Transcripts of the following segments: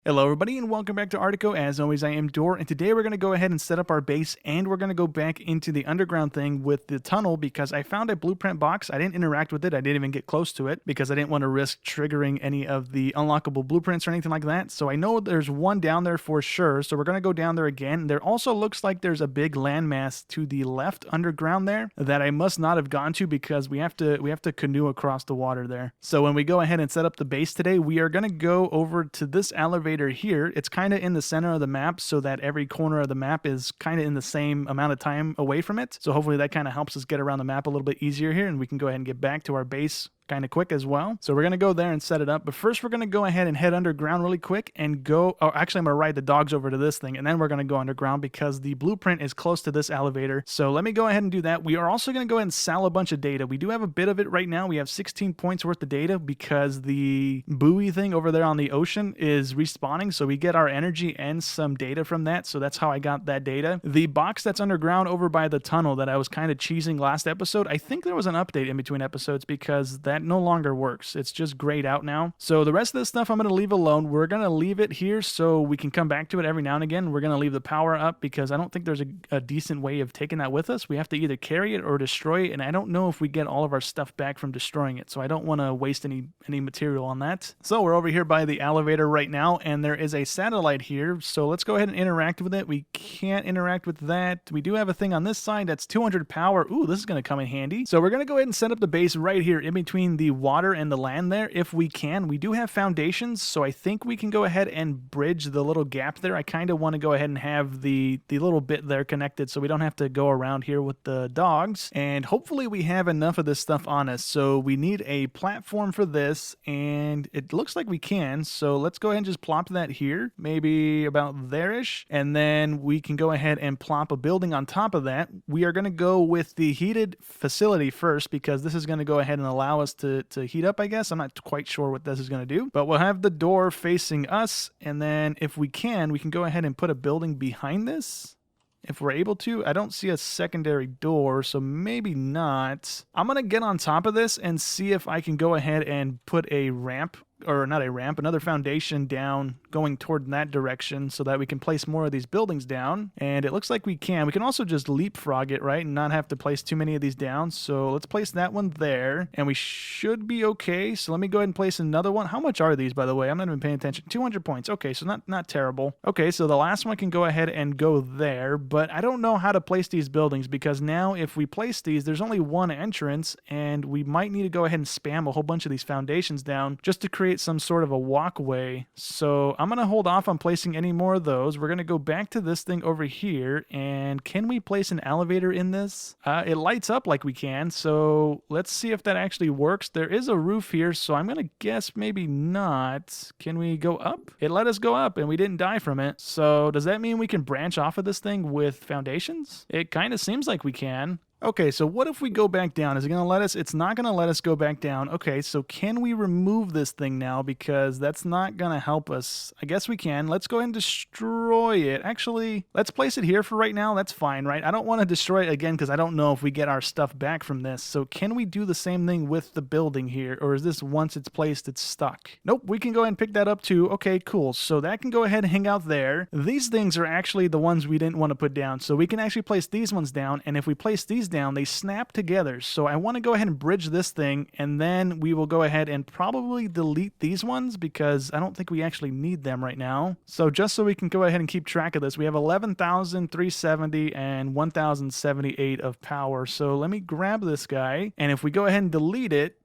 Hello everybody and welcome back to Arctico. As always, I am Dor, and today we're going to go ahead and set up our base, and we're going to go back into the underground thing with the tunnel because I found a blueprint box. I didn't interact with it. I didn't even get close to it because I didn't want to risk triggering any of the unlockable blueprints or anything like that. So I know there's one down there for sure, so we're going to go down there again. There also looks like there's a big landmass to the left underground there that I must not have gone to because we have to canoe across the water there. So when we go ahead and set up the base today, we are going to go over to this elevator here. It's kind of in the center of the map so that every corner of the map is kind of in the same amount of time away from it. So hopefully that kind of helps us get around the map a little bit easier here, and we can go ahead and get back to our base kind of quick as well. So we're going to go there and set it up. But first we're going to go ahead and head underground really quick and go, oh, actually I'm going to ride the dogs over to this thing, and then we're going to go underground because the blueprint is close to this elevator. So let me go ahead and do that. We are also going to go ahead and sell a bunch of data. We do have a bit of it right now. We have 16 points worth of data because the buoy thing over there on the ocean is respawning. So we get our energy and some data from that. So that's how I got that data. The box that's underground over by the tunnel that I was kind of cheesing last episode, I think there was an update in between episodes because that no longer works. It's just grayed out now. So the rest of this stuff I'm going to leave alone. We're going to leave it here so we can come back to it every now and again. We're going to leave the power up because I don't think there's a decent way of taking that with us. We have to either carry it or destroy it, and I don't know if we get all of our stuff back from destroying it, so I don't want to waste any material on that. So we're over here by the elevator right now, and there is a satellite here, so let's go ahead and interact with it. We can't interact with that. We do have a thing on this side that's 200 power. Ooh, this is going to come in handy. So we're going to go ahead and set up the base right here in between the water and the land there if we can. We do have foundations, so I think we can go ahead and bridge the little gap there. I kind of want to go ahead and have the little bit there connected so we don't have to go around here with the dogs, and hopefully we have enough of this stuff on us. So we need a platform for this, and it looks like we can, so let's go ahead and just plop that here, maybe about there-ish, and then we can go ahead and plop a building on top of that. We are going to go with the heated facility first because this is going to go ahead and allow us to heat up, I guess. I'm not quite sure what this is going to do, but we'll have the door facing us, and then if we can go ahead and put a building behind this. If we're able to. I don't see a secondary door, so maybe not. I'm going to get on top of this and see if I can go ahead and put a ramp, or not a ramp, another foundation down going toward that direction so that we can place more of these buildings down. And it looks like we can. We can also just leapfrog it, right, and not have to place too many of these down. So let's place that one there, and we should be okay. So let me go ahead and place another one. How much are these, by the way? I'm not even paying attention. 200 points. Okay, so not terrible. Okay, so the last one can go ahead and go there, but I don't know how to place these buildings because now if we place these, there's only one entrance, and we might need to go ahead and spam a whole bunch of these foundations down just to create some sort of a walkway. So I'm going to hold off on placing any more of those. We're going to go back to this thing over here, and can we place an elevator in this? It lights up like we can, so let's see if that actually works. There is a roof here, so I'm going to guess maybe not. Can we go up? It let us go up, and we didn't die from it. So does that mean we can branch off of this thing with foundations? It kind of seems like we can. Okay, so what if we go back down? Is it going to let us? It's not going to let us go back down. Okay, so can we remove this thing now? Because that's not going to help us. I guess we can. Let's go ahead and destroy it. Actually, let's place it here for right now. That's fine, right? I don't want to destroy it again because I don't know if we get our stuff back from this. So can we do the same thing with the building here? Or is this once it's placed, it's stuck? Nope, we can go ahead and pick that up too. Okay, cool. So that can go ahead and hang out there. These things are actually the ones we didn't want to put down. So we can actually place these ones down. And if we place these down, they snap together. So I want to go ahead and bridge this thing, and then we will go ahead and probably delete these ones because I don't think we actually need them right now. So just so we can go ahead and keep track of this, we have 11,370 and 1,078 of power. So let me grab this guy, and if we go ahead and delete it,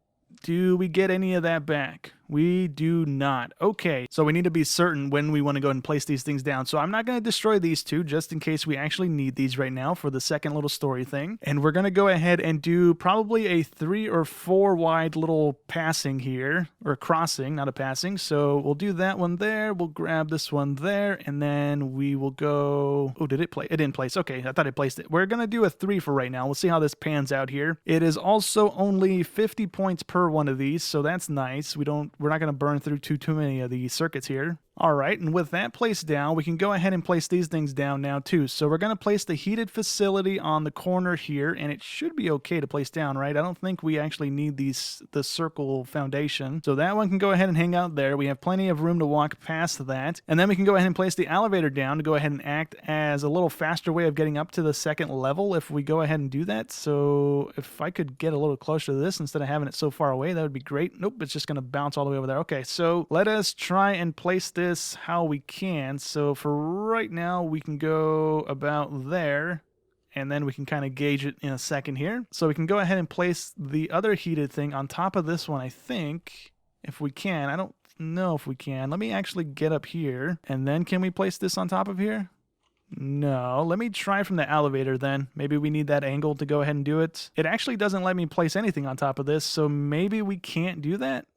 do we get any of that back? We do not. Okay, so we need to be certain when we want to go ahead and place these things down. So I'm not going to destroy these two just in case we actually need these right now for the second little story thing. And we're going to go ahead and do probably a 3 or 4 wide little passing here, or crossing, not a passing. So we'll do that one there. We'll grab this one there, and then we will go... Oh, did it play? It didn't place. Okay, I thought it placed it. We're going to do a 3 for right now. We'll see how this pans out here. It is also only 50 points per one of these, so that's nice. We're not going to burn through too many of the circuits here. All right, and with that placed down, we can go ahead and place these things down now too. So we're going to place the heated facility on the corner here, and it should be okay to place down, right? I don't think we actually need the circle foundation. So that one can go ahead and hang out there. We have plenty of room to walk past that. And then we can go ahead and place the elevator down to go ahead and act as a little faster way of getting up to the second level if we go ahead and do that. So if I could get a little closer to this instead of having it so far away, that would be great. Nope, it's just going to bounce all the way over there. Okay, so let us try and place this how we can. So for right now, we can go about there, and then we can kind of gauge it in a second here. So we can go ahead and place the other heated thing on top of this one, I think, if we can. I don't know if we can. Let me actually get up here, and then can we place this on top of here? No, let me try from the elevator then. Maybe we need that angle to go ahead and do it. It actually doesn't let me place anything on top of this, so maybe we can't do that.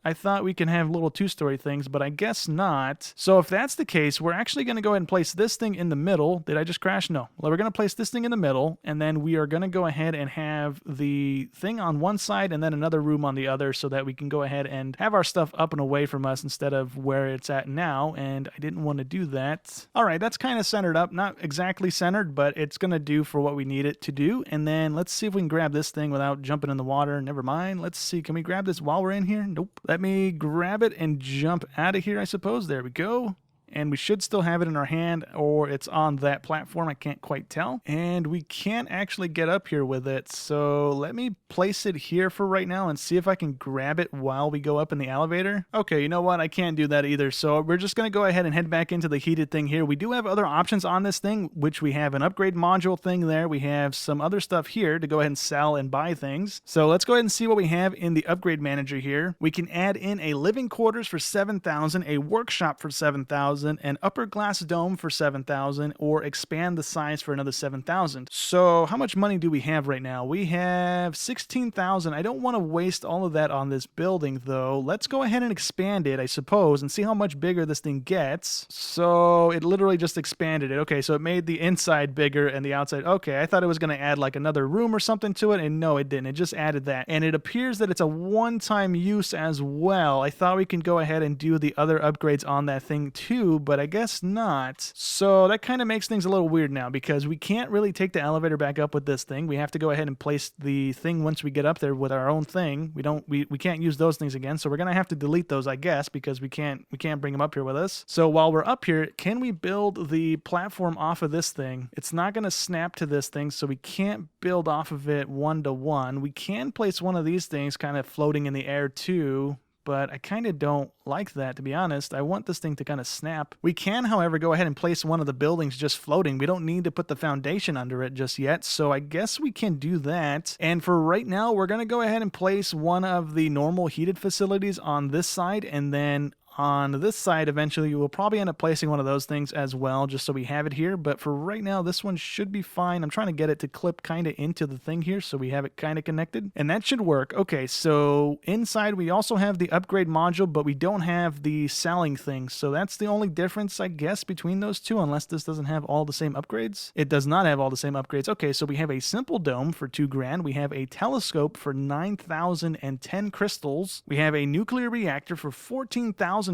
I thought we can have little two-story things, but I guess not. So if that's the case, we're actually going to go ahead and place this thing in the middle. Did I just crash? No. Well, we're going to place this thing in the middle, and then we are going to go ahead and have the thing on one side and then another room on the other so that we can go ahead and have our stuff up and away from us instead of where it's at now, and I didn't want to do that. All right, that's kind of centered up. Not exactly centered, but it's going to do for what we need it to do. And then let's see if we can grab this thing without jumping in the water. Never mind. Let's see. Can we grab this while we're in here? Nope. Let me grab it and jump out of here, I suppose. There we go. And we should still have it in our hand, or it's on that platform. I can't quite tell. And we can't actually get up here with it. So let me place it here for right now and see if I can grab it while we go up in the elevator. Okay, you know what? I can't do that either. So we're just going to go ahead and head back into the heated thing here. We do have other options on this thing, which we have an upgrade module thing there. We have some other stuff here to go ahead and sell and buy things. So let's go ahead and see what we have in the upgrade manager here. We can add in a living quarters for 7,000, a workshop for 7,000, an upper glass dome for 7,000, or expand the size for another 7,000. So how much money do we have right now? We have 16,000. I don't want to waste all of that on this building though. Let's go ahead and expand it, I suppose, and see how much bigger this thing gets. So it literally just expanded it. Okay, so it made the inside bigger and the outside. Okay, I thought it was going to add like another room or something to it, and no, it didn't. It just added that. And it appears that it's a one-time use as well. I thought we can go ahead and do the other upgrades on that thing too, but I guess not. So that kind of makes things a little weird now because we can't really take the elevator back up with this thing. We have to go ahead and place the thing once we get up there with our own thing. We can't use those things again, so we're gonna have to delete those, I guess, because we can't bring them up here with us. So while we're up here, can we build the platform off of this thing? It's not gonna snap to this thing, so we can't build off of it one-to-one. We can place one of these things kind of floating in the air too, but I kind of don't like that, to be honest. I want this thing to kind of snap. We can, however, go ahead and place one of the buildings just floating. We don't need to put the foundation under it just yet, so I guess we can do that. And for right now, we're going to go ahead and place one of the normal heated facilities on this side, and then on this side, eventually, we'll probably end up placing one of those things as well, just so we have it here. But for right now, this one should be fine. I'm trying to get it to clip kind of into the thing here, so we have it kind of connected. And that should work. Okay, so inside, we also have the upgrade module, but we don't have the selling thing. So that's the only difference, I guess, between those two, unless this doesn't have all the same upgrades. It does not have all the same upgrades. Okay, so we have a simple dome for $2,000. We have a telescope for 9,010 crystals. We have a nuclear reactor for $14,000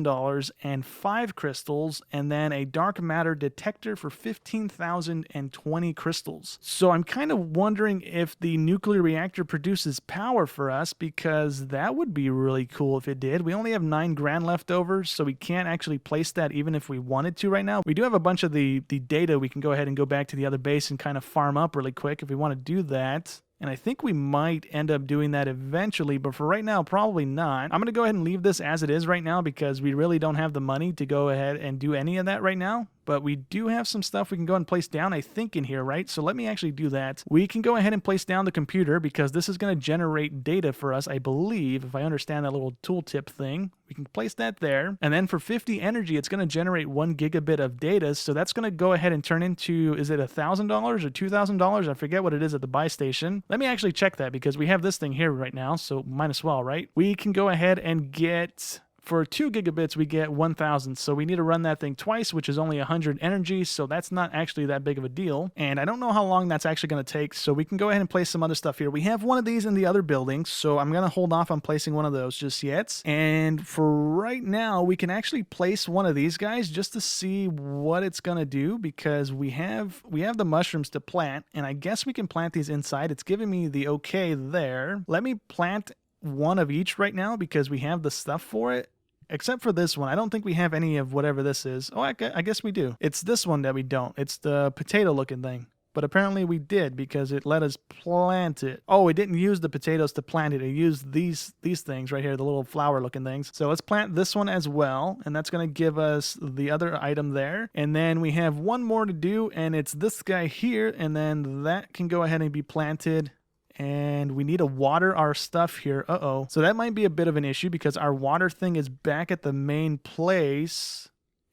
and 5 crystals, and then a dark matter detector for 15,020 crystals. So I'm kind of wondering if the nuclear reactor produces power for us, because that would be really cool if it did. We only have $9,000 left over, so we can't actually place that even if we wanted to right now. We do have a bunch of the data. We can go ahead and go back to the other base and kind of farm up really quick if we want to do that. And I think we might end up doing that eventually, but for right now, probably not. I'm going to go ahead and leave this as it is right now because we really don't have the money to go ahead and do any of that right now. But we do have some stuff we can go and place down, I think, in here, right? So let me actually do that. We can go ahead and place down the computer because this is going to generate data for us, I believe, if I understand that little tooltip thing. We can place that there. And then for 50 energy, it's going to generate 1 gigabit of data. So that's going to go ahead and turn into, is it $1,000 or $2,000? I forget what it is at the buy station. Let me actually check that because we have this thing here right now, so might as well, right? We can go ahead and get For 2 gigabits, we get 1,000. So we need to run that thing twice, which is only 100 energy. So that's not actually that big of a deal. And I don't know how long that's actually going to take. So we can go ahead and place some other stuff here. We have one of these in the other building. So I'm going to hold off on placing one of those just yet. And for right now, we can actually place one of these guys just to see what it's going to do, because we have the mushrooms to plant. And I guess we can plant these inside. It's giving me the okay there. Let me plant one of each right now because we have the stuff for it. Except for this one. I don't think we have any of whatever this is. Oh, I guess we do. It's this one that we don't. It's the potato looking thing. But apparently we did because it let us plant it. Oh, it didn't use the potatoes to plant it. It used these things right here, the little flower looking things. So let's plant this one as well. And that's going to give us the other item there. And then we have one more to do, and it's this guy here. And then that can go ahead and be planted. And we need to water our stuff here. Uh-oh. So that might be a bit of an issue because our water thing is back at the main place.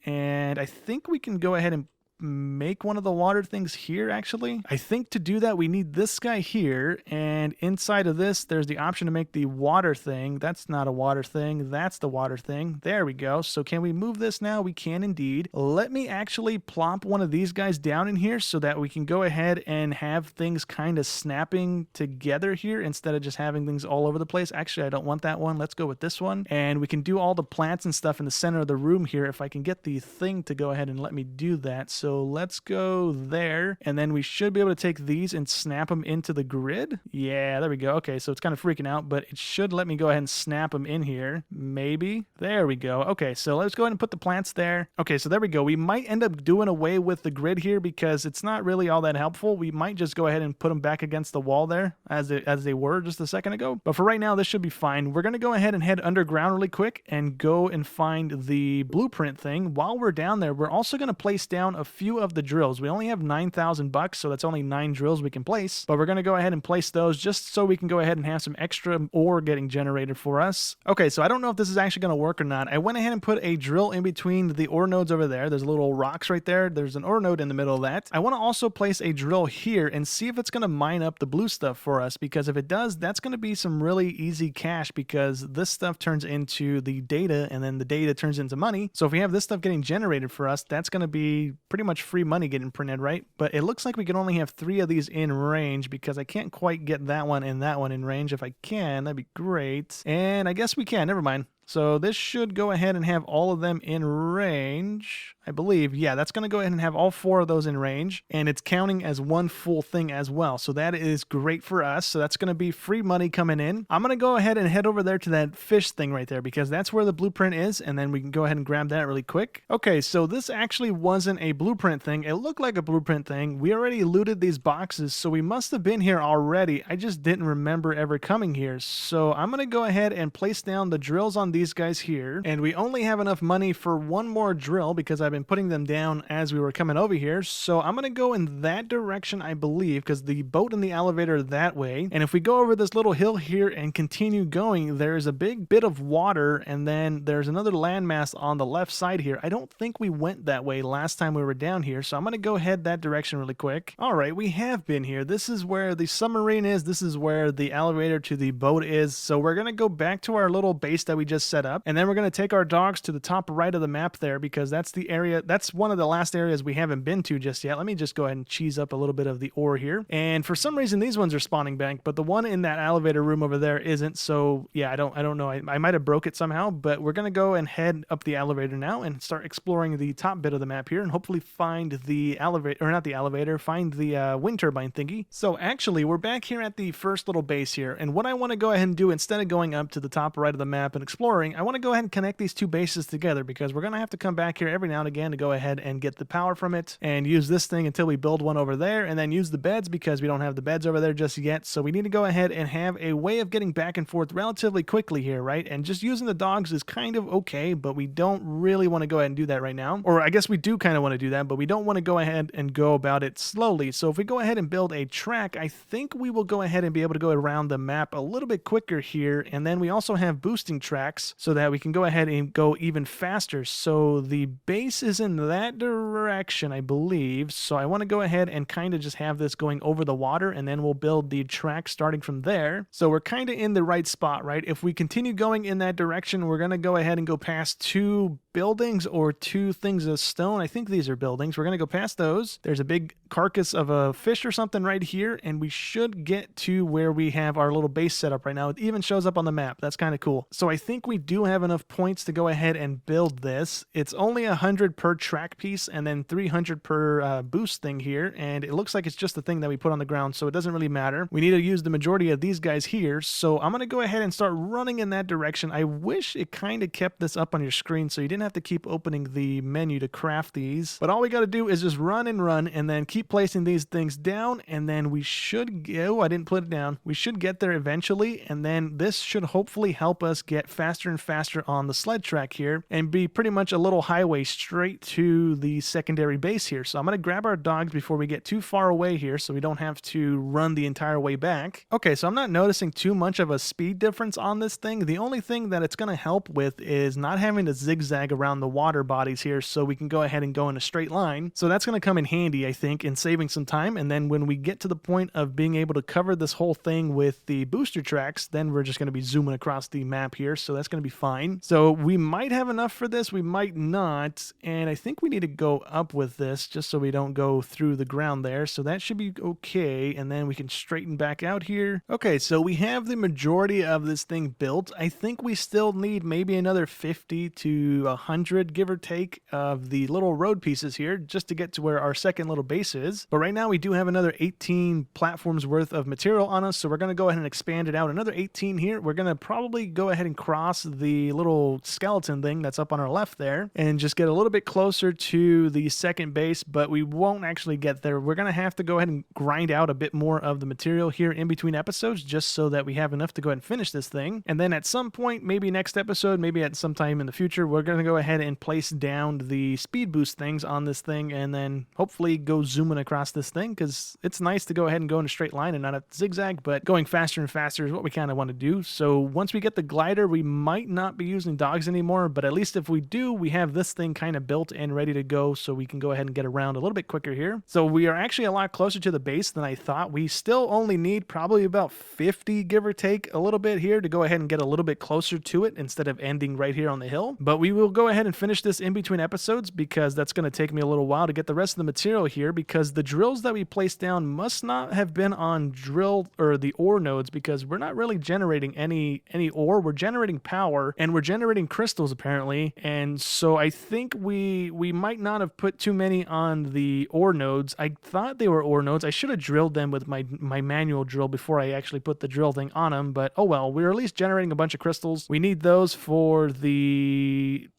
And I think we can go ahead and make one of the water things here, actually. I think to do that, we need this guy here. And inside of this, there's the option to make the water thing. That's not a water thing. That's the water thing. There we go. So can we move this now? We can indeed. Let me actually plop one of these guys down in here so that we can go ahead and have things kind of snapping together here instead of just having things all over the place. Actually, I don't want that one. Let's go with this one. And we can do all the plants and stuff in the center of the room here if I can get the thing to go ahead and let me do that. So let's go there, and then we should be able to take these and snap them into the grid. Yeah, there we go. Okay, so it's kind of freaking out, but it should let me go ahead and snap them in here. Maybe. There we go. Okay, so let's go ahead and put the plants there. Okay, so there we go. We might end up doing away with the grid here because it's not really all that helpful. We might just go ahead and put them back against the wall there as they were just a second ago. But for right now, this should be fine. We're going to go ahead and head underground really quick and go and find the blueprint thing. While we're down there, we're also going to place down a few of the drills. We only have 9,000 bucks, so that's only 9 drills we can place, but we're going to go ahead and place those just so we can go ahead and have some extra ore getting generated for us. Okay, so I don't know if this is actually going to work or not. I went ahead and put a drill in between the ore nodes over there. There's little rocks right there. There's an ore node in the middle of that. I want to also place a drill here and see if it's going to mine up the blue stuff for us, because if it does, that's going to be some really easy cash, because this stuff turns into the data and then the data turns into money. So if we have this stuff getting generated for us, that's going to be pretty much free money getting printed, right? But it looks like we can only have 3 of these in range because I can't quite get that one and that one in range. If I can, that'd be great. And I guess we can. Never mind. So this should go ahead and have all of them in range, I believe. Yeah, that's going to go ahead and have all 4 of those in range, and it's counting as one full thing as well. So that is great for us. So that's going to be free money coming in. I'm going to go ahead and head over there to that fish thing right there because that's where the blueprint is, and then we can go ahead and grab that really quick. Okay, so this actually wasn't a blueprint thing. It looked like a blueprint thing. We already looted these boxes, so we must have been here already. I just didn't remember ever coming here. So I'm going to go ahead and place down the drills on these guys here, and we only have enough money for one more drill because I've been putting them down as we were coming over here. So I'm going to go in that direction, I believe, because the boat and the elevator are that way. And if we go over this little hill here and continue going, there's a big bit of water, and then there's another landmass on the left side here. I don't think we went that way last time we were down here, so I'm going to go head that direction really quick. All right, we have been here. This is where the submarine is. This is where the elevator to the boat is. So we're going to go back to our little base that we just set up, and then we're going to take our dogs to the top right of the map there because that's the area, that's one of the last areas we haven't been to just yet. Let me just go ahead and cheese up a little bit of the ore here. And for some reason, these ones are spawning back, but the one in that elevator room over there isn't. So yeah, I don't know. I might have broke it somehow, but we're going to go and head up the elevator now and start exploring the top bit of the map here and hopefully find the elevator, or not the elevator, find the wind turbine thingy. So actually, we're back here at the first little base here. And what I want to go ahead and do, instead of going up to the top right of the map and exploring, I want to go ahead and connect these 2 bases together because we're going to have to come back here every now and again to go ahead and get the power from it and use this thing until we build one over there, and then use the beds because we don't have the beds over there just yet. So we need to go ahead and have a way of getting back and forth relatively quickly here, right? And just using the dogs is kind of okay, but we don't really want to go ahead and do that right now. Or I guess we do kind of want to do that, but we don't want to go ahead and go about it slowly. So if we go ahead and build a track, I think we will go ahead and be able to go around the map a little bit quicker here. And then we also have boosting tracks tracks so that we can go ahead and go even faster. So the base is in that direction, I believe. So I want to go ahead and kind of just have this going over the water, and then we'll build the track starting from there. So we're kind of in the right spot, right? If we continue going in that direction, we're going to go ahead and go past 2 buildings or 2 things of stone. I think these are buildings. We're going to go past those. There's a big carcass of a fish or something right here, and we should get to where we have our little base set up right now. It even shows up on the map. That's kind of cool. So I think we do have enough points to go ahead and build this. It's only 100 per track piece and then 300 per boost thing here, and it looks like it's just the thing that we put on the ground, so it doesn't really matter. We need to use the majority of these guys here, so I'm going to go ahead and start running in that direction. I wish it kind of kept this up on your screen so you didn't have to keep opening the menu to craft these, but all we got to do is just run and then keep placing these things down, and then we should go. I didn't put it down. We should get there eventually, and then this should hopefully help us get faster and faster on the sled track here and be pretty much a little highway straight to the secondary base here. So I'm going to grab our dogs before we get too far away here so we don't have to run the entire way back. Okay, so I'm not noticing too much of a speed difference on this thing. The only thing that it's going to help with is not having to zigzag around the water bodies here, so we can go ahead and go in a straight line. So that's going to come in handy, I think, in saving some time. And then when we get to the point of being able to cover this whole thing with the booster tracks, then we're just going to be zooming across the map here, so that's going to be fine. So we might have enough for this, we might not, and I think we need to go up with this just so we don't go through the ground there. So that should be okay, and then we can straighten back out here. Okay, so we have the majority of this thing built. I think we still need maybe another 50 to 100, give or take, of the little road pieces here just to get to where our second little base is. But right now we do have another 18 platforms worth of material on us, so we're going to go ahead and expand it out another 18 here. We're going to probably go ahead and cross the little skeleton thing that's up on our left there and just get a little bit closer to the second base, but we won't actually get there. We're going to have to go ahead and grind out a bit more of the material here in between episodes just so that we have enough to go ahead and finish this thing. And then at some point, maybe next episode, maybe at some time in the future, we're going to go ahead and place down the speed boost things on this thing and then hopefully go zooming across this thing, because it's nice to go ahead and go in a straight line and not have to zigzag, but going faster and faster is what we kind of want to do. So once we get the glider, we might not be using dogs anymore, but at least if we do, we have this thing kind of built and ready to go, so we can go ahead and get around a little bit quicker here. So we are actually a lot closer to the base than I thought. We still only need probably about 50, give or take a little bit here, to go ahead and get a little bit closer to it instead of ending right here on the hill. But we will go ahead and finish this in between episodes, because that's going to take me a little while to get the rest of the material here, because the drills that we placed down must not have been on drill or the ore nodes, because we're not really generating any ore. We're generating power and we're generating crystals apparently, and so I think we might not have put too many on the ore nodes. I thought they were ore nodes. I should have drilled them with my manual drill before I actually put the drill thing on them, but oh well. We're at least generating a bunch of crystals. We need those for the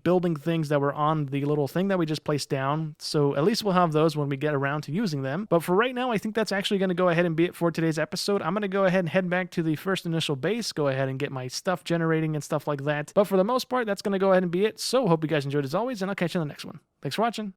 building things that were on the little thing that we just placed down. So at least we'll have those when we get around to using them. But for right now, I think that's actually going to go ahead and be it for today's episode. I'm going to go ahead and head back to the first initial base, go ahead and get my stuff generating and stuff like that. But for the most part, that's going to go ahead and be it. So hope you guys enjoyed as always, and I'll catch you in the next one. Thanks for watching.